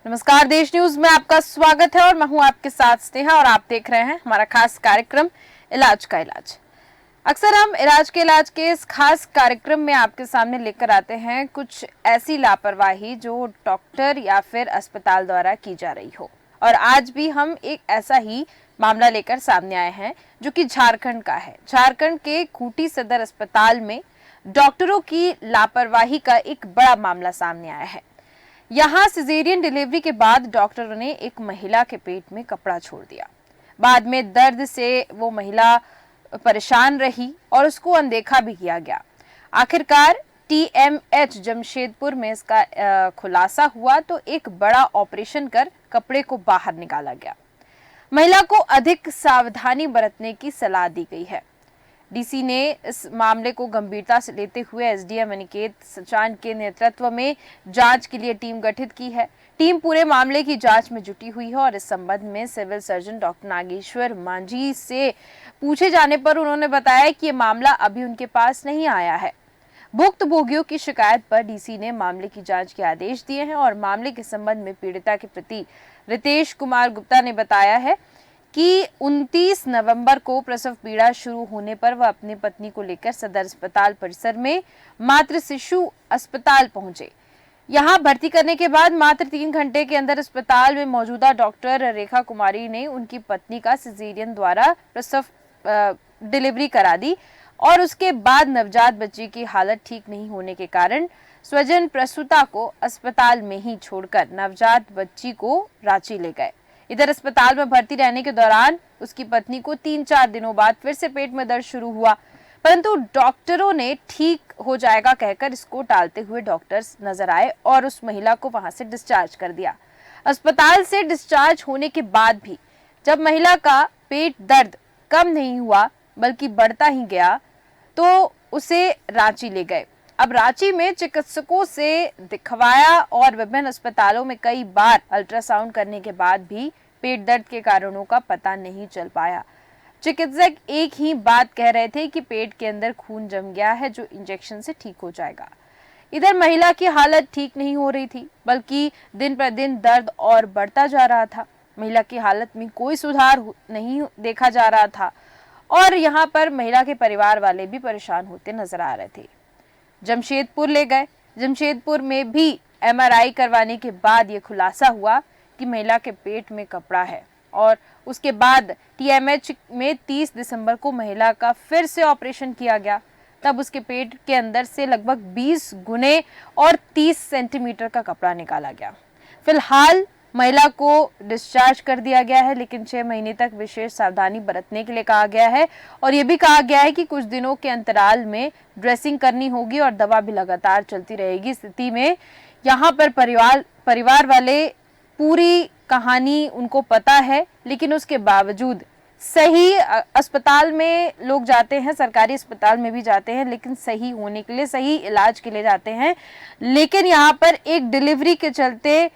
नमस्कार, देश न्यूज में आपका स्वागत है और मैं हूं आपके साथ स्नेहा और आप देख रहे हैं हमारा खास कार्यक्रम इलाज का इलाज। अक्सर हम इलाज के इस खास कार्यक्रम में आपके सामने लेकर आते हैं कुछ ऐसी लापरवाही जो डॉक्टर या फिर अस्पताल द्वारा की जा रही हो, और आज भी हम एक ऐसा ही मामला लेकर सामने आए हैं जो कि झारखंड का है। झारखंड के खूंटी सदर अस्पताल में डॉक्टरों की लापरवाही का एक बड़ा मामला सामने आया है। यहाँ सिजेरियन डिलीवरी के बाद डॉक्टरों ने एक महिला के पेट में कपड़ा छोड़ दिया। बाद में दर्द से वो महिला परेशान रही और उसको अनदेखा भी किया गया। आखिरकार टीएमएच जमशेदपुर में इसका खुलासा हुआ तो एक बड़ा ऑपरेशन कर कपड़े को बाहर निकाला गया। महिला को अधिक सावधानी बरतने की सलाह दी गई है। डीसी ने इस मामले को गंभीरता से लेते हुए एसडीएम अनिकेत सचान के नेतृत्व में जांच के लिए टीम गठित की है। टीम पूरे मामले की जांच में जुटी हुई है और इस संबंध में civil surgeon doctor Nageshwar Manjhi से पूछे जाने पर उन्होंने बताया कि ये मामला अभी उनके पास नहीं आया है। भुक्तभोगियों की शिकायत पर डीसी ने मामले की जांच के आदेश दिए हैं और मामले के संबंध में पीड़िता के प्रति रितेश कुमार गुप्ता ने बताया है कि 29 नवंबर को प्रसव पीड़ा शुरू होने पर वह अपनी पत्नी को लेकर सदर अस्पताल परिसर में मातृ शिशु अस्पताल पहुंचे। यहां भर्ती करने के बाद मात्र 3 घंटे के अंदर अस्पताल में मौजूदा डॉक्टर रेखा कुमारी ने उनकी पत्नी का सिजेरियन द्वारा प्रसव डिलीवरी करा दी और उसके बाद नवजात बच्ची की हालत ठीक नहीं होने के कारण स्वजन प्रसूता को अस्पताल में ही छोड़कर नवजात बच्ची को रांची ले गए। इधर अस्पताल में भर्ती रहने के दौरान उसकी पत्नी को 3-4 दिनों बाद फिर से पेट में दर्द शुरू हुआ, परंतु डॉक्टरों ने ठीक हो जाएगा कहकर इसको टालते हुए डॉक्टर्स नजर आए और उस महिला को वहां से डिस्चार्ज कर दिया। अस्पताल से डिस्चार्ज होने के बाद भी जब महिला का पेट दर्द कम नहीं हुआ बल्कि बढ़ता ही गया तो उसे रांची ले गए। अब रांची में चिकित्सकों से दिखवाया और विभिन्न अस्पतालों में कई बार अल्ट्रासाउंड करने के बाद भी पेट दर्द के कारणों का पता नहीं चल पाया। चिकित्सक एक ही बात कह रहे थे कि पेट के अंदर खून जम गया है जो इंजेक्शन से ठीक हो जाएगा। इधर महिला की हालत ठीक नहीं हो रही थी बल्कि दिन पर दिन दर्द और बढ़ता जा रहा था। महिला की हालत में कोई सुधार नहीं देखा जा रहा था और यहाँ पर महिला के परिवार वाले भी परेशान होते नजर आ रहे थे। जमशेदपुर ले गए। जमशेदपुर में भी एमआरआई करवाने के बाद ये खुलासा हुआ कि महिला के पेट में कपड़ा है और उसके बाद टीएमएच में 30 दिसंबर को महिला का फिर से ऑपरेशन किया गया। तब उसके पेट के अंदर से लगभग 20 गुने और 30 सेंटीमीटर का कपड़ा निकाला गया। फिलहाल महिला को डिस्चार्ज कर दिया गया है, लेकिन 6 महीने तक विशेष सावधानी बरतने के लिए कहा गया है और ये भी कहा गया है कि कुछ दिनों के अंतराल में ड्रेसिंग करनी होगी और दवा भी लगातार चलती रहेगी। स्थिति में यहाँ पर परिवार वाले पूरी कहानी उनको पता है, लेकिन उसके बावजूद सही अस्पताल में लोग जाते हैं, सरकारी अस्पताल में भी जाते हैं, लेकिन सही होने के लिए, सही इलाज के लिए जाते हैं। लेकिन यहाँ पर एक डिलीवरी के चलते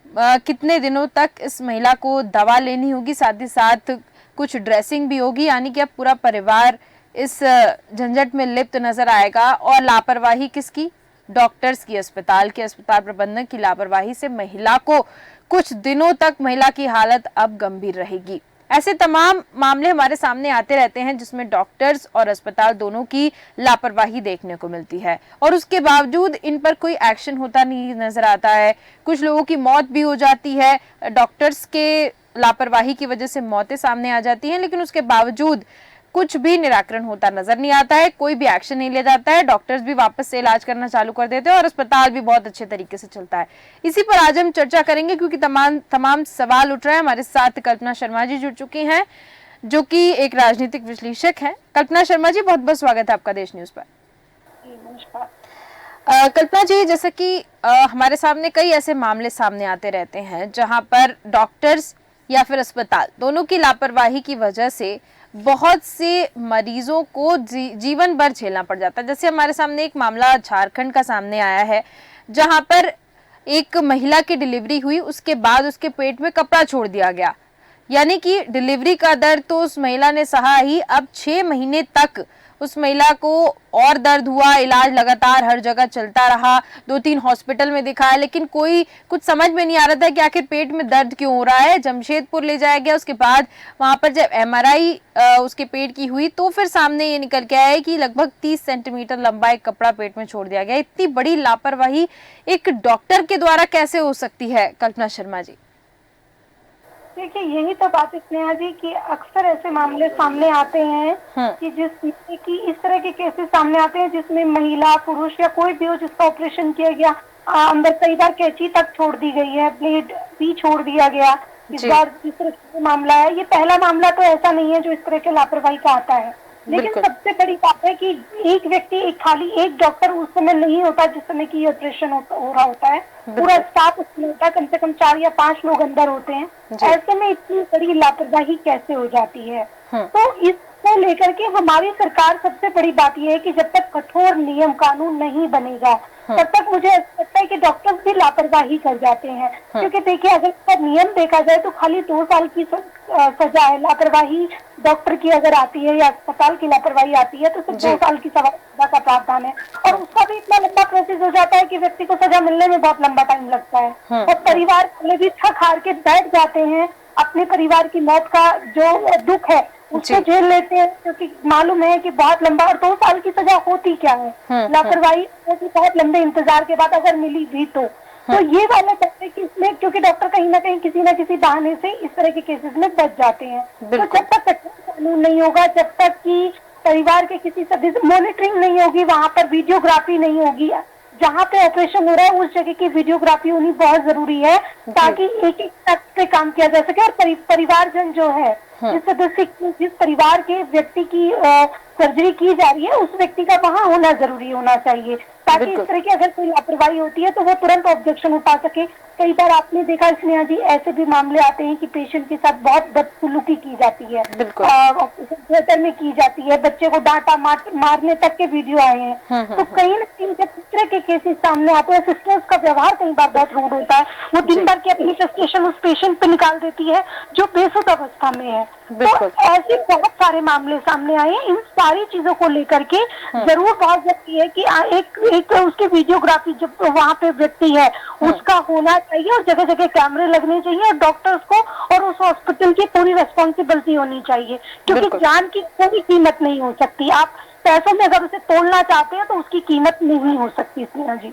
कितने दिनों तक इस महिला को दवा लेनी होगी, साथ ही साथ कुछ ड्रेसिंग भी होगी, यानी कि अब पूरा परिवार इस झंझट में लिप्त नजर आएगा। और लापरवाही किसकी? डॉक्टर्स की, अस्पताल प्रबंधन की लापरवाही से महिला को कुछ दिनों तक महिला की हालत अब गंभीर रहेगी। ऐसे तमाम मामले हमारे सामने आते रहते हैं जिसमें डॉक्टर्स और अस्पताल दोनों की लापरवाही देखने को मिलती है और उसके बावजूद इन पर कोई एक्शन होता नहीं नजर आता है। कुछ लोगों की मौत भी हो जाती है, डॉक्टर्स के लापरवाही की वजह से मौतें सामने आ जाती हैं, लेकिन उसके बावजूद कुछ भी निराकरण होता नजर नहीं आता है, कोई भी एक्शन नहीं लिया जाता है। डॉक्टर्स भी वापस से इलाज करना चालू कर देते हैं और अस्पताल भी बहुत अच्छे तरीके से चलता है। इसी पर आज हम चर्चा करेंगे क्योंकि तमाम सवाल उठ रहे हैं। हमारे साथ कल्पना शर्मा जी जुड़ चुकी हैं जो कि एक राजनीतिक विश्लेषक हैं। कल्पना शर्मा जी, बहुत बहुत स्वागत है आपका देश न्यूज पर। कल्पना जी, जैसे कि हमारे सामने कई ऐसे मामले सामने आते रहते हैं जहां पर डॉक्टर्स या फिर अस्पताल दोनों की लापरवाही की वजह से बहुत से मरीजों को जीवन भर झेलना पड़ जाता है। जैसे हमारे सामने एक मामला झारखंड का सामने आया है जहां पर एक महिला की डिलीवरी हुई, उसके बाद उसके पेट में कपड़ा छोड़ दिया गया, यानी कि डिलीवरी का दर्द तो उस महिला ने सहा ही, अब 6 महीने तक उस महिला को और दर्द हुआ, इलाज लगातार हर जगह चलता रहा, 2-3 हॉस्पिटल में दिखाया, लेकिन कोई कुछ समझ में नहीं आ रहा था कि आखिर पेट में दर्द क्यों हो रहा है। जमशेदपुर ले जाया गया, उसके बाद वहां पर जब MRI उसके पेट की हुई तो फिर सामने ये निकल के आया कि लगभग 30 सेंटीमीटर लंबा एक कपड़ा पेट में छोड़ दिया गया। इतनी बड़ी लापरवाही एक डॉक्टर के द्वारा कैसे हो सकती है, कल्पना शर्मा जी? देखिए, यही तो बात है स्नेहा जी कि अक्सर ऐसे मामले सामने आते हैं कि इस तरह के केसेस सामने आते हैं जिसमें महिला, पुरुष या कोई भी हो जिसका ऑपरेशन किया गया, अंदर कई बार कैंची तक छोड़ दी गई है, ब्लेड भी छोड़ दिया गया। इस बार जिस तरह का मामला है, ये पहला मामला तो ऐसा नहीं है जो इस तरह के लापरवाही का आता है। लेकिन सबसे बड़ी बात है कि एक व्यक्ति, खाली एक डॉक्टर उस समय नहीं होता जिस समय की ऑपरेशन हो रहा होता है, पूरा स्टाफ उसमें होता है, कम से कम 4 या 5 लोग अंदर होते हैं। ऐसे में इतनी बड़ी लापरवाही कैसे हो जाती है? तो इसको लेकर के हमारी सरकार, सबसे बड़ी बात यह है कि जब तक कठोर नियम कानून नहीं बनेगा तब तक मुझे ऐसा लगता है कि डॉक्टर्स भी लापरवाही कर जाते हैं। क्योंकि देखिए, अगर इसका नियम देखा जाए तो खाली 2 साल की सजा है। लापरवाही डॉक्टर की अगर आती है या अस्पताल की लापरवाही आती है तो सिर्फ 2 साल की सजा का प्रावधान है, और उसका भी इतना लंबा प्रोसेस हो जाता है कि व्यक्ति को सजा मिलने में बहुत लंबा टाइम लगता है। और परिवार वाले भी थक हार के बैठ जाते हैं, अपने परिवार की मौत का जो दुख है उसको झेल लेते हैं, क्योंकि मालूम है कि बहुत लंबा, और 2 साल की सजा होती क्या है, लापरवाही बहुत लंबे इंतजार के बाद अगर मिली भी तो ये वाला है कि इसमें, क्योंकि डॉक्टर कहीं ना कहीं किसी न किसी बहाने से इस तरह के केसेस में बच जाते हैं। तो जब तक कानून नहीं होगा, जब तक कि परिवार के किसी सदस्य मॉनिटरिंग नहीं होगी, वहां पर वीडियोग्राफी नहीं होगी, जहाँ पे ऑपरेशन हो रहा है उस जगह की वीडियोग्राफी होनी बहुत जरूरी है, ताकि एक एक तक पे काम किया जा सके। और परिवारजन जो है, जिस सदस्य, जिस परिवार के व्यक्ति की सर्जरी की जा रही है, उस व्यक्ति का वहाँ होना जरूरी होना चाहिए, ताकि इस तरह की अगर कोई लापरवाही होती है तो वो तुरंत ऑब्जेक्शन उठा सके। कई बार आपने देखा स्नेहा जी, ऐसे भी मामले आते हैं कि पेशेंट के साथ बहुत बदसलूकी की जाती है, थिएटर में की जाती है, बच्चे को डांटा मारने तक के वीडियो आए हैं। तो कहीं न कहीं जब इस तरह के केसेस सामने आते हैं, सिस्टर्स का व्यवहार कई बार बहुत रूड होता है, वो दिन भर की अपनी फ्रस्ट्रेशन उस पेशेंट पे निकाल देती है जो बेसुध अवस्था में है। तो ऐसे बहुत सारे मामले सामने आए हैं। इन सारी चीजों को लेकर के जरूर बहुत जरूरी है कि एक उसकी वीडियोग्राफी जब वहाँ पे व्यक्ति है उसका होना चाहिए, और जगह जगह कैमरे लगने चाहिए, और डॉक्टर्स को और उस हॉस्पिटल की पूरी रेस्पॉन्सिबिलिटी होनी चाहिए, क्योंकि जान की कोई कीमत नहीं हो सकती। आप पैसों में अगर उसे तोड़ना चाहते हैं तो उसकी कीमत नहीं हो सकती। स्नेहा जी,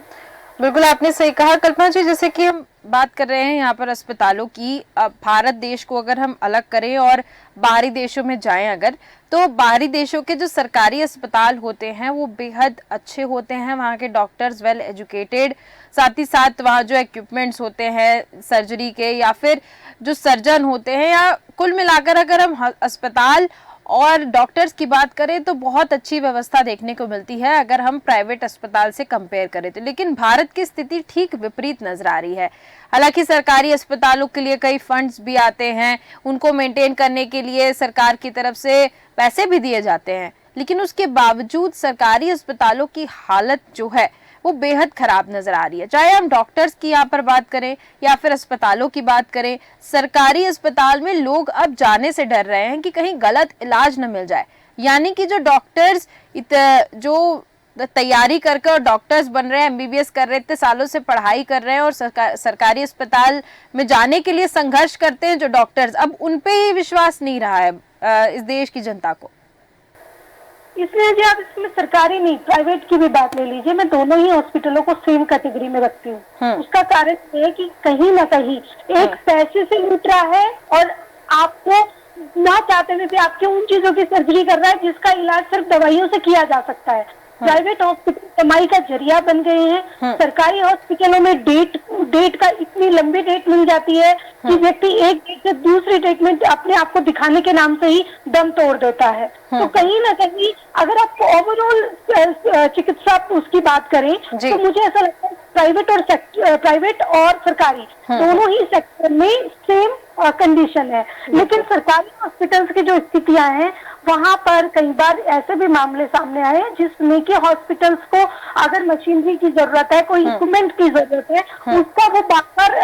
बिल्कुल आपने सही कहा। कल्पना जी, जैसे कि हम बात कर रहे हैं यहाँ पर अस्पतालों की, भारत देश को अगर हम अलग करें और बाहरी देशों में जाएं अगर, तो बाहरी देशों के जो सरकारी अस्पताल होते हैं वो बेहद अच्छे होते हैं, वहाँ के डॉक्टर्स वेल एजुकेटेड, साथ ही साथ वहाँ जो इक्विपमेंट्स होते हैं सर्जरी के, या फिर जो सर्जन होते हैं, या कुल मिलाकर अगर हम अस्पताल और डॉक्टर्स की बात करें तो बहुत अच्छी व्यवस्था देखने को मिलती है अगर हम प्राइवेट अस्पताल से कंपेयर करें तो। लेकिन भारत की स्थिति ठीक विपरीत नजर आ रही है। हालांकि सरकारी अस्पतालों के लिए कई फंड्स भी आते हैं, उनको मेंटेन करने के लिए सरकार की तरफ से पैसे भी दिए जाते हैं, लेकिन उसके बावजूद सरकारी अस्पतालों की हालत जो है वो बेहद खराब नजर आ रही है। चाहे हम डॉक्टर्स की यहाँ पर बात करें या फिर अस्पतालों की बात करें, सरकारी अस्पताल में लोग अब जाने से डर रहे हैं कि कहीं गलत इलाज न मिल जाए। यानी कि जो डॉक्टर्स जो तैयारी करके और डॉक्टर्स बन रहे हैं, MBBS कर रहे, इतने सालों से पढ़ाई कर रहे हैं और सरकारी अस्पताल में जाने के लिए संघर्ष करते हैं जो डॉक्टर्स, अब उन पे ही विश्वास नहीं रहा है इस देश की जनता को। इसलिए जी आप इसमें सरकारी नहीं प्राइवेट की भी बात ले लीजिए, मैं दोनों ही हॉस्पिटलों को सेम कैटेगरी में रखती हूँ। उसका कारण ये है कि कहीं ना कहीं एक पैसे से लूट रहा है, और आपको ना चाहते हुए भी आपके उन चीजों की सर्जरी कर रहा है जिसका इलाज सिर्फ दवाइयों से किया जा सकता है। प्राइवेट हॉस्पिटल कमाई का जरिया बन गए हैं। सरकारी हॉस्पिटलों में डेट का इतनी लंबी डेट मिल जाती है कि व्यक्ति एक डेट से दूसरी डेट में अपने आप को दिखाने के नाम से ही दम तोड़ देता है। तो कहीं ना कहीं अगर आप ओवरऑल चिकित्सा उसकी बात करें तो मुझे ऐसा लगता है प्राइवेट और सरकारी दोनों ही सेक्टर में सेम कंडीशन है। लेकिन सरकारी हॉस्पिटल्स की जो स्थितियां हैं वहाँ पर कई बार ऐसे भी मामले सामने आए जिसमें कि हॉस्पिटल्स को अगर मशीनरी की जरूरत है, कोई इक्विपमेंट की जरूरत है, उसका वो बार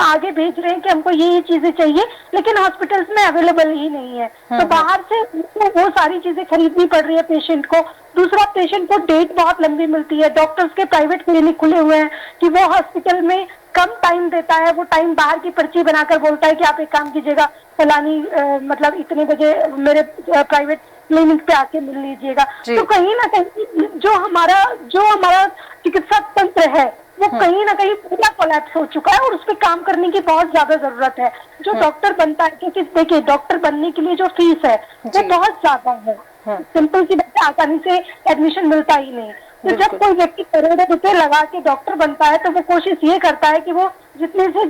आगे भेज रहे हैं कि हमको ये चीजें चाहिए, लेकिन हॉस्पिटल्स में अवेलेबल ही नहीं है। तो बाहर से वो सारी चीजें खरीदनी पड़ रही है पेशेंट को। दूसरा, पेशेंट को डेट बहुत लंबी मिलती है। डॉक्टर्स के प्राइवेट क्लिनिक खुले हुए हैं कि वो हॉस्पिटल में कम टाइम देता है, वो टाइम बाहर की पर्ची बनाकर बोलता है कि आप एक काम कीजिएगा, फलानी मतलब इतने बजे मेरे प्राइवेट क्लिनिक पे आके मिल लीजिएगा। तो कहीं ना कहीं जो हमारा चिकित्सा तंत्र है वो कहीं ना कहीं पूरा कोलैप्स हो चुका है और उस पर काम करने की बहुत ज्यादा जरूरत है। जो डॉक्टर बनता है, क्योंकि देखिए डॉक्टर बनने के लिए जो फीस है वो बहुत ज्यादा है। सिंपल सी बात है, आसानी से एडमिशन मिलता ही नहीं। तो जब कोई व्यक्ति करोड़ों रुपए लगा के डॉक्टर बनता है तो वो कोशिश ये करता है कि वो जितने से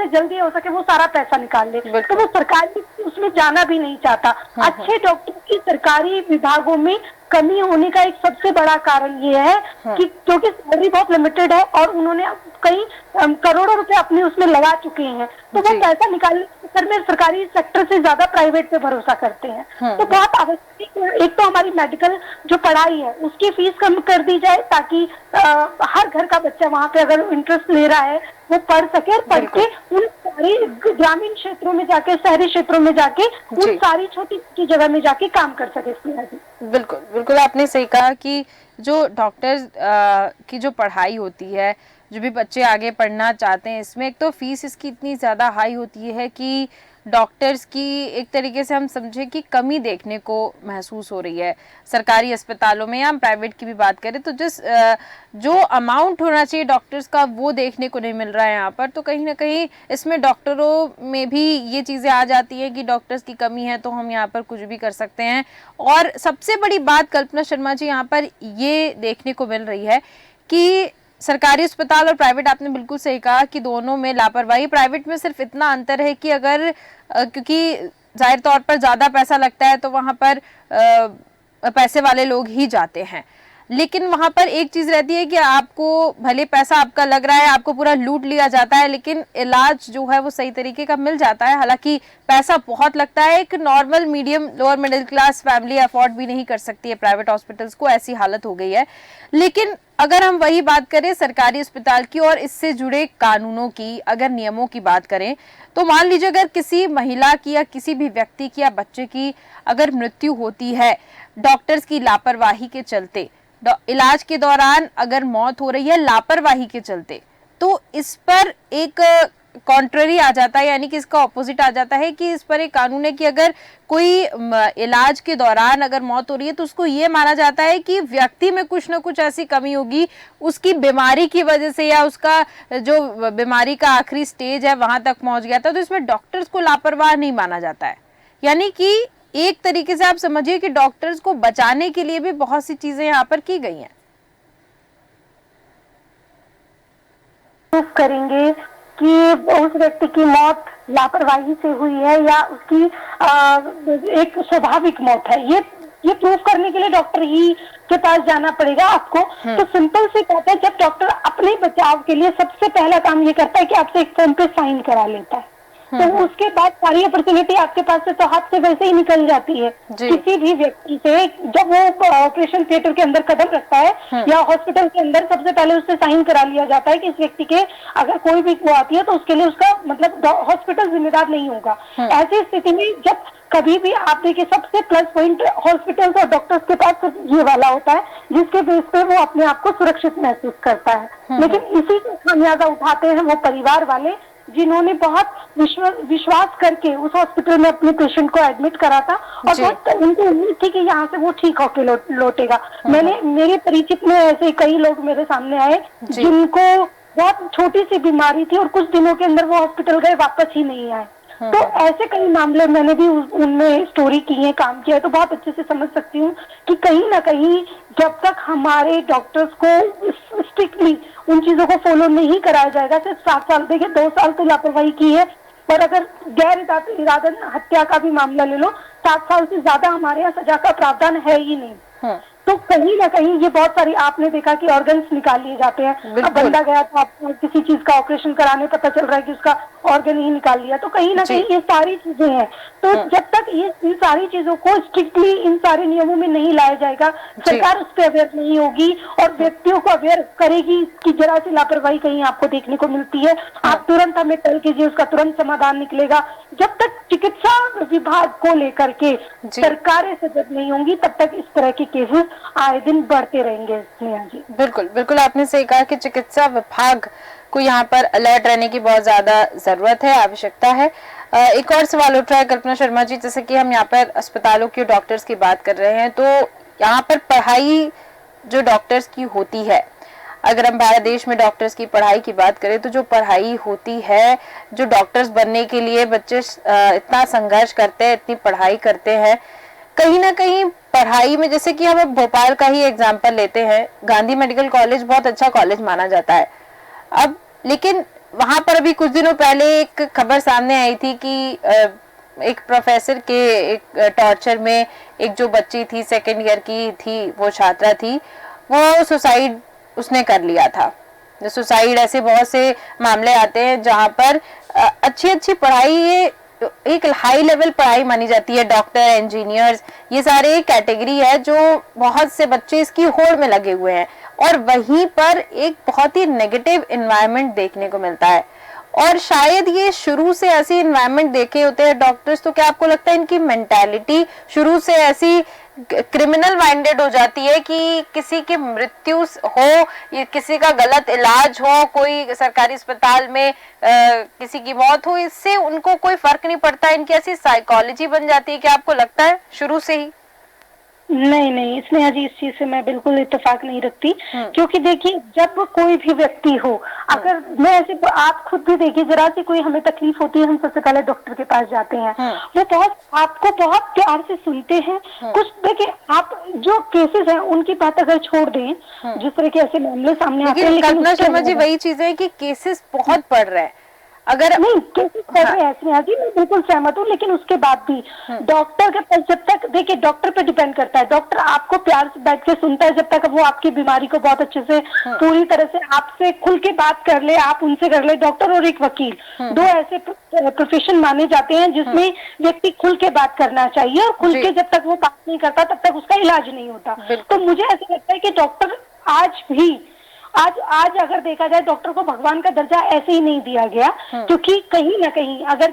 जल्दी हो सके वो सारा पैसा निकाल ले। तो वो सरकारी उसमें जाना भी नहीं चाहता। अच्छे डॉक्टर की सरकारी विभागों में कमी होने का एक सबसे बड़ा कारण ये है कि क्योंकि सैलरी बहुत लिमिटेड है और उन्होंने कई करोड़ों रुपए अपने उसमें लगा चुके हैं, तो वो पैसा निकालने के चक्कर में सरकारी सेक्टर से ज्यादा प्राइवेट पे भरोसा करते हैं। तो बहुत आवश्यक, एक तो हमारी मेडिकल जो पढ़ाई है उसकी फीस कम कर दी जाए ताकि हर घर का बच्चा वहाँ पे अगर इंटरेस्ट ले रहा है वो पढ़ सके और पढ़ के उन सारी ग्रामीण क्षेत्रों में जाके, शहरी क्षेत्रों में जाके, उन सारी छोटी छोटी जगह में जाके काम कर सके। बिल्कुल बिल्कुल, आपने सही कहा कि जो डॉक्टर्स की जो पढ़ाई होती है, जो भी बच्चे आगे पढ़ना चाहते हैं, इसमें एक तो फीस इसकी इतनी ज़्यादा हाई होती है कि डॉक्टर्स की एक तरीके से हम समझे कि कमी देखने को महसूस हो रही है सरकारी अस्पतालों में या हम प्राइवेट की भी बात करें तो जो अमाउंट होना चाहिए डॉक्टर्स का वो देखने को नहीं मिल रहा है यहाँ पर। तो कहीं ना कहीं इसमें डॉक्टरों में भी ये चीज़ें आ जाती हैं कि डॉक्टर्स की कमी है तो हम यहाँ पर कुछ भी कर सकते हैं। और सबसे बड़ी बात कल्पना शर्मा जी यहाँ पर ये देखने को मिल रही है कि सरकारी अस्पताल और प्राइवेट, आपने बिल्कुल सही कहा कि दोनों में लापरवाही। प्राइवेट में सिर्फ इतना अंतर है कि अगर क्योंकि जाहिर तौर पर ज़्यादा पैसा लगता है तो वहाँ पर पैसे वाले लोग ही जाते हैं, लेकिन वहाँ पर एक चीज़ रहती है कि आपको भले पैसा आपका लग रहा है, आपको पूरा लूट लिया जाता है, लेकिन इलाज जो है वो सही तरीके का मिल जाता है। हालांकि पैसा बहुत लगता है, एक normal medium lower middle class family afford भी नहीं कर सकती है प्राइवेट हॉस्पिटल्स को, ऐसी हालत हो गई है। लेकिन अगर हम वही बात करें सरकारी अस्पताल की और इससे जुड़े कानूनों की, अगर नियमों की बात करें तो मान लीजिए अगर किसी महिला की या किसी भी व्यक्ति की या बच्चे की अगर मृत्यु होती है डॉक्टर्स की लापरवाही के चलते, इलाज के दौरान अगर मौत हो रही है लापरवाही के चलते, तो इस पर एक कॉन्ट्ररी आ जाता है, यानी कि इसका ऑपोजिट आ जाता है कि इस पर एक कानून है कि अगर कोई इलाज के दौरान अगर मौत हो रही है तो उसको ये माना जाता है कि व्यक्ति में कुछ ना कुछ ऐसी कमी होगी उसकी बीमारी की वजह से या उसका जो बीमारी का आखिरी स्टेज है वहां तक पहुंच गया था, तो इसमें डॉक्टर्स को लापरवाह नहीं माना जाता है। यानी कि एक तरीके से आप समझिए कि डॉक्टर्स को बचाने के लिए भी बहुत सी चीजें यहाँ पर की गई हैं। करेंगे कि उस व्यक्ति की मौत लापरवाही से हुई है या उसकी एक स्वाभाविक मौत है, ये प्रूफ करने के लिए डॉक्टर ही के पास जाना पड़ेगा आपको। तो सिंपल सी बात है, जब डॉक्टर अपने बचाव के लिए सबसे पहला काम ये करता है कि आपसे एक फॉर्म पे साइन करा लेता है, तो उसके बाद सारी अपॉर्चुनिटी आपके पास से तो हाथ से वैसे ही निकल जाती है। किसी भी व्यक्ति से जब वो ऑपरेशन थिएटर के अंदर कदम रखता है या हॉस्पिटल के अंदर, सबसे पहले उससे साइन करा लिया जाता है कि इस व्यक्ति के अगर कोई भी वो आती है तो उसके लिए उसका मतलब हॉस्पिटल जिम्मेदार नहीं होगा। ऐसी स्थिति में जब कभी भी आप देखिए सबसे प्लस पॉइंट हॉस्पिटल्स और डॉक्टर्स के पास ये वाला होता है जिसके बेस पे वो अपने आप को सुरक्षित महसूस करता है। लेकिन इसी का खामियाजा उठाते हैं वो परिवार वाले जिन्होंने बहुत विश्वास करके उस हॉस्पिटल में अपने पेशेंट को एडमिट करा था और बहुत उनको उम्मीद थी कि यहाँ से वो ठीक होके लौटेगा। मेरे परिचित में ऐसे कई लोग मेरे सामने आए जिनको बहुत छोटी सी बीमारी थी और कुछ दिनों के अंदर वो हॉस्पिटल गए, वापस ही नहीं आए। तो ऐसे कई मामले मैंने भी उनमें स्टोरी की है, काम किया है, तो बहुत अच्छे से समझ सकती हूँ कि कहीं ना कहीं जब तक हमारे डॉक्टर्स को स्ट्रिक्टली उन चीजों को फॉलो नहीं कराया जाएगा, सिर्फ 7 साल, देखिए 2 साल तो लापरवाही की है, पर अगर गैर इरादतन हत्या का भी मामला ले लो 7 साल से ज्यादा हमारे यहाँ सजा का प्रावधान है ही नहीं। तो कहीं ना कहीं ये बहुत सारी, आपने देखा कि ऑर्गन्स निकाल लिए जाते हैं। अब बंदा गया तो आपको किसी चीज का ऑपरेशन कराने पता चल रहा है कि उसका ऑर्गन ही निकाल लिया, तो कहीं ना कहीं ये सारी चीजें हैं। तो जब तक ये इन सारी चीजों को स्ट्रिक्टली इन सारे नियमों में नहीं लाया जाएगा, सरकार उस पर अवेयर नहीं होगी और व्यक्तियों को अवेयर करेगी कि जरा सी लापरवाही कहीं आपको देखने को मिलती है, आप तुरंत हमें कॉल कीजिए, उसका तुरंत समाधान निकलेगा। जब तक चिकित्सा विभाग को लेकर के सरकारें सजग नहीं होंगी, तब तक इस तरह के केसेस आए दिन बढ़ते रहेंगे। जी बिल्कुल बिल्कुल, आपने सही कहा कि चिकित्सा विभाग को यहाँ पर अलर्ट रहने की बहुत ज्यादा जरूरत है, आवश्यकता है। एक और सवाल उठ रहा है कल्पना शर्मा जी, जैसे कि हम यहाँ पर अस्पतालों की डॉक्टर्स की बात कर रहे हैं, तो यहाँ पर पढ़ाई जो डॉक्टर्स की होती है, अगर हम भारत देश में डॉक्टर्स की पढ़ाई की बात करें तो जो पढ़ाई होती है, जो डॉक्टर्स बनने के लिए बच्चे इतना संघर्ष करते हैं, इतनी पढ़ाई करते हैं, कहीं ना कहीं पढ़ाई में, जैसे कि हम भोपाल का ही एग्जांपल लेते हैं, गांधी मेडिकल कॉलेज बहुत अच्छा कॉलेज माना जाता है। अब लेकिन वहां पर अभी कुछ दिनों पहले एक खबर सामने आई थी कि एक प्रोफेसर के एक टॉर्चर में एक जो बच्ची थी, सेकेंड ईयर की थी, वो छात्रा थी, वो सुसाइड उसने कर लिया था। सुसाइड, ऐसे बहुत से मामले आते हैं जहां पर अच्छी अच्छी पढ़ाई, ये एक हाई लेवल पढ़ाई मानी जाती है, डॉक्टर, इंजीनियर्स, ये सारे कैटेगरी है जो बहुत से बच्चे इसकी होड़ में लगे हुए हैं, और वहीं पर एक बहुत ही नेगेटिव एनवायरनमेंट देखने को मिलता है। और शायद ये शुरू से ऐसी एनवायरनमेंट देखे होते हैं डॉक्टर्स, तो क्या आपको लगता है इनकी मेंटालिटी शुरू से ऐसी क्रिमिनल माइंडेड हो जाती है कि किसी की मृत्यु हो या किसी का गलत इलाज हो, कोई सरकारी अस्पताल में किसी की मौत हो, इससे उनको कोई फर्क नहीं पड़ता, इनकी ऐसी साइकोलॉजी बन जाती है? क्या आपको लगता है शुरू से ही? नहीं नहीं, स्नेहा जी, इस चीज से मैं बिल्कुल इत्तेफाक नहीं रखती, क्योंकि देखिए जब कोई भी व्यक्ति हो, अगर मैं ऐसे, आप खुद भी देखिए, जरा सी कोई हमें तकलीफ होती है, हम सबसे पहले डॉक्टर के पास जाते हैं, वो बहुत आपको बहुत प्यार से सुनते हैं। कुछ देखिए, आप जो केसेस हैं उनकी बात अगर छोड़ दें, जिस तरह के ऐसे मामले सामने आते हैं, लेकिन कल्पना शर्मा जी वही चीज है कि केसेस बहुत बढ़ रहे हैं। अगर नहीं केसेस बढ़ रहे हैं स्नेहा जी, मैं बिल्कुल सहमत हूँ, लेकिन उसके बाद भी डॉक्टर के पास, जब तक देखिए डॉक्टर पे डिपेंड करता है, डॉक्टर आपको प्यार से बैठ के सुनता है, जब तक वो आपकी बीमारी को बहुत अच्छे से पूरी तरह से आपसे खुल के बात कर ले, आप उनसे कर ले। डॉक्टर और एक वकील, दो ऐसे प्रोफेशन माने जाते हैं जिसमें व्यक्ति खुल के बात करना चाहिए, और खुल के जब तक वो बात नहीं करता तब तक उसका इलाज नहीं होता। तो मुझे ऐसा लगता है कि डॉक्टर आज भी, आज अगर देखा जाए, डॉक्टर को भगवान का दर्जा ऐसे ही नहीं दिया गया, क्योंकि कहीं ना कहीं अगर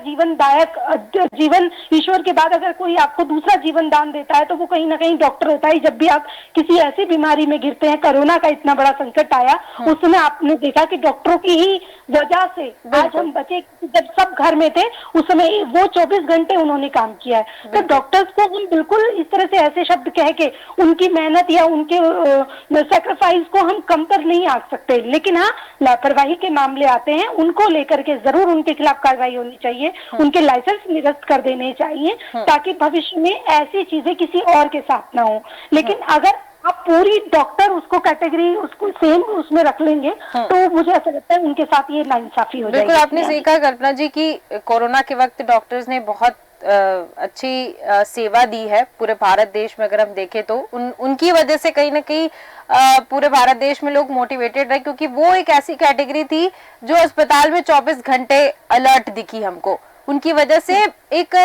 जीवन ईश्वर के बाद अगर कोई आपको दूसरा जीवन दान देता है तो वो कहीं ना कहीं डॉक्टर होता है। जब भी आप किसी ऐसी बीमारी में गिरते हैं, कोरोना का इतना बड़ा संकट आया, उस समय आपने देखा कि डॉक्टरों की ही वजह से आज हम बचे। जब सब घर में थे उस समय वो 24 घंटे उन्होंने काम किया है। तो डॉक्टर्स को हम बिल्कुल इस तरह से ऐसे शब्द कह के उनकी मेहनत या उनके सेक्रीफाइस को हम कमतर नहीं आ सकते, लेकिन हाँ, लापरवाही के मामले आते हैं, उनको लेकर के जरूर उनके खिलाफ कार्रवाई होनी चाहिए, उनके लाइसेंस निरस्त कर देने चाहिए, ताकि भविष्य में ऐसी चीजें किसी और के साथ ना हो। लेकिन अगर आप पूरी डॉक्टर उसको कैटेगरी उसको सेम उसमें रख लेंगे तो मुझे ऐसा लगता है उनके साथ ये नाइंसाफी हो जाएगी। बिल्कुल आपने सही कहा कल्पना जी कि कोरोना के वक्त डॉक्टर्स ने बहुत अच्छी सेवा दी है पूरे भारत देश में। अगर हम देखें तो उनकी वजह से कहीं ना कहीं पूरे भारत देश में लोग मोटिवेटेड रहे, क्योंकि वो एक ऐसी कैटेगरी थी जो अस्पताल में 24 घंटे अलर्ट दिखी हमको। उनकी वजह से एक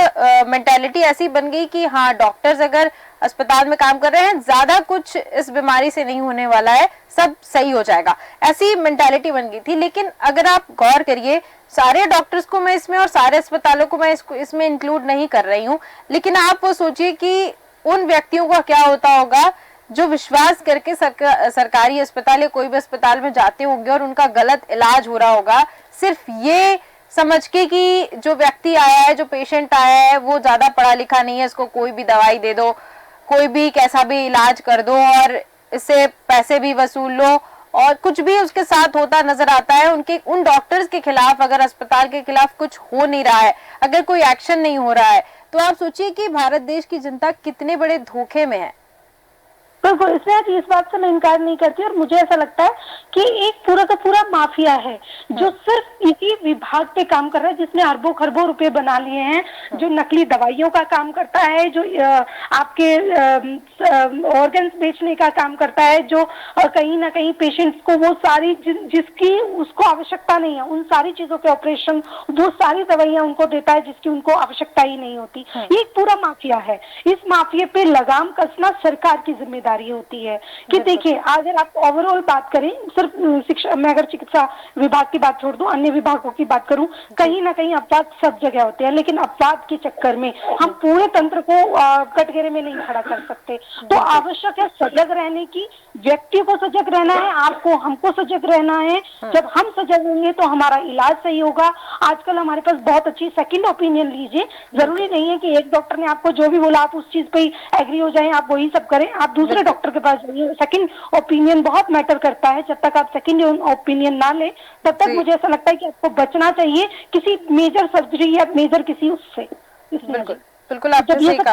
मेंटालिटी ऐसी बन गई कि हाँ, डॉक्टर्स अगर अस्पताल में काम कर रहे हैं, ज्यादा कुछ इस बीमारी से नहीं होने वाला है, सब सही हो जाएगा, ऐसी मेंटालिटी बन गई थी। लेकिन अगर आप गौर करिए, सारे डॉक्टर्स को मैं इसमें और सारे अस्पतालों को मैं इसमें इंक्लूड नहीं कर रही हूँ, लेकिन आप वो सोचिए कि उन व्यक्तियों का क्या होता होगा जो विश्वास करके सरकारी अस्पताल या कोई भी अस्पताल में जाते होंगे और उनका गलत इलाज हो रहा होगा, सिर्फ ये समझ के कि जो व्यक्ति आया है, जो पेशेंट आया है, वो ज्यादा पढ़ा लिखा नहीं है, इसको कोई भी दवाई दे दो, कोई भी कैसा भी इलाज कर दो और इससे पैसे भी वसूल लो, और कुछ भी उसके साथ होता नजर आता है। उन डॉक्टर्स के खिलाफ, अगर अस्पताल के खिलाफ कुछ हो नहीं रहा है, अगर कोई एक्शन नहीं हो रहा है, तो आप सोचिए कि भारत देश की जनता कितने बड़े धोखे में है। बिल्कुल, इसमें आज इस बात से मैं इनकार नहीं करती और मुझे ऐसा लगता है कि एक पूरा का पूरा माफिया है जो सिर्फ इसी विभाग पे काम कर रहा है, जिसने अरबों खरबों रुपए बना लिए हैं, जो नकली दवाइयों का काम करता है, जो आपके ऑर्गन्स बेचने का काम करता है, जो कहीं ना कहीं पेशेंट्स को वो सारी जिसकी उसको आवश्यकता नहीं है उन सारी चीजों के ऑपरेशन, वो सारी दवाइयां उनको देता है जिसकी उनको आवश्यकता ही नहीं होती। ये एक पूरा माफिया है। इस माफिया पे लगाम कसना सरकार की जिम्मेदारी होती है कि देखिए, अगर आप ओवरऑल बात करें, सिर्फ शिक्षा, मैं अगर चिकित्सा विभाग की बात छोड़ दूं, अन्य विभागों की बात करूं, कहीं ना कहीं अपवाद सब जगह होते हैं, लेकिन अपवाद के चक्कर में हम पूरे तंत्र को कटघरे में नहीं खड़ा कर सकते। तो आवश्यक है सजग रहने की, व्यक्ति को सजग रहना है, आपको हमको सजग रहना है। जब हम सजग होंगे तो हमारा इलाज सही होगा। आजकल हमारे पास बहुत अच्छी सेकंड ओपिनियन लीजिए, जरूरी नहीं है कि एक डॉक्टर ने आपको जो भी बोला आप उस चीज पे ही एग्री हो जाएं, आप वही सब करें। आप दूसरे डॉक्टर के पास जाइए, सेकंड ओपिनियन बहुत मैटर करता है। जब तक आप सेकंड ओपिनियन ना ले तब तक मुझे ऐसा लगता है कि आपको बचना चाहिए किसी मेजर सर्जरी या मेजर किसी उससे। बिल्कुल बिल्कुल, आपने सही कहा।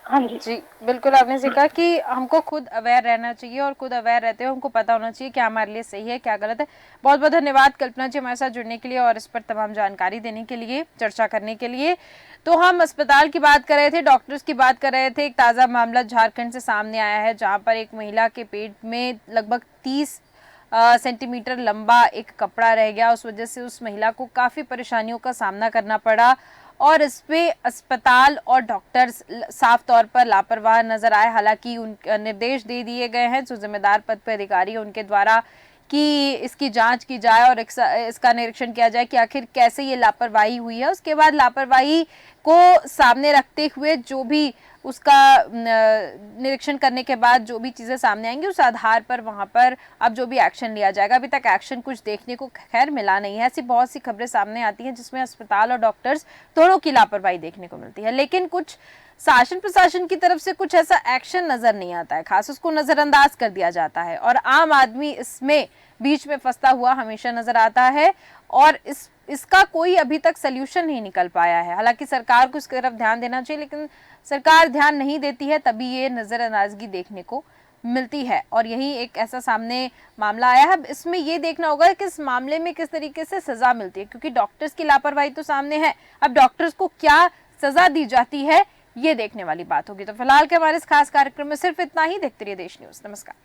हाँ जी जी बिल्कुल, आपने सही कहा कि हमको खुद अवेयर रहना चाहिए और खुद अवेयर रहते हुए हमको पता होना चाहिए क्या हमारे लिए सही है क्या गलत है। बहुत बहुत धन्यवाद कल्पना जी हमारे साथ जुड़ने के लिए और इस पर तमाम जानकारी देने के लिए, चर्चा करने के लिए। तो हम अस्पताल की बात कर रहे थे, डॉक्टर्स की बात कर रहे थे। एक ताज़ा मामला झारखंड से सामने आया है जहाँ पर एक महिला के पेट में लगभग 30 सेंटीमीटर लंबा एक कपड़ा रह गया। उस वजह से उस महिला को काफ़ी परेशानियों का सामना करना पड़ा और इस पे अस्पताल और डॉक्टर्स साफ तौर पर लापरवाह नजर आए। हालांकि उन निर्देश दे दिए गए हैं जो जिम्मेदार पद पर अधिकारी है उनके द्वारा कि इसकी जांच की जाए और इसका निरीक्षण किया जाए कि आखिर कैसे ये लापरवाही हुई है। उसके बाद लापरवाही को सामने रखते हुए जो भी उसका निरीक्षण करने के बाद जो भी चीज़ें सामने आएंगी उस आधार पर वहाँ पर अब जो भी एक्शन लिया जाएगा। अभी तक एक्शन कुछ देखने को खैर मिला नहीं है। ऐसी बहुत सी खबरें सामने आती हैं जिसमें अस्पताल और डॉक्टर्स दोनों की लापरवाही देखने को मिलती है, लेकिन कुछ शासन प्रशासन की तरफ से कुछ ऐसा एक्शन नजर नहीं आता है, खास उसको नजरअंदाज कर दिया जाता है और आम आदमी इसमें बीच में फंसता हुआ हमेशा नजर आता है और इसका कोई अभी तक सल्यूशन नहीं निकल पाया है। हालांकि सरकार को इसकी तरफ ध्यान देना चाहिए, लेकिन सरकार ध्यान नहीं देती है, तभी ये नजरअंदाजगी देखने को मिलती है और यही एक ऐसा सामने मामला आया है। अब इसमें ये देखना होगा कि इस मामले में किस तरीके से सजा मिलती है, क्योंकि डॉक्टर्स की लापरवाही तो सामने है, अब डॉक्टर्स को क्या सजा दी जाती है ये देखने वाली बात होगी। तो फिलहाल के हमारे इस खास कार्यक्रम में सिर्फ इतना ही। देखते रहिए देश न्यूज। नमस्कार।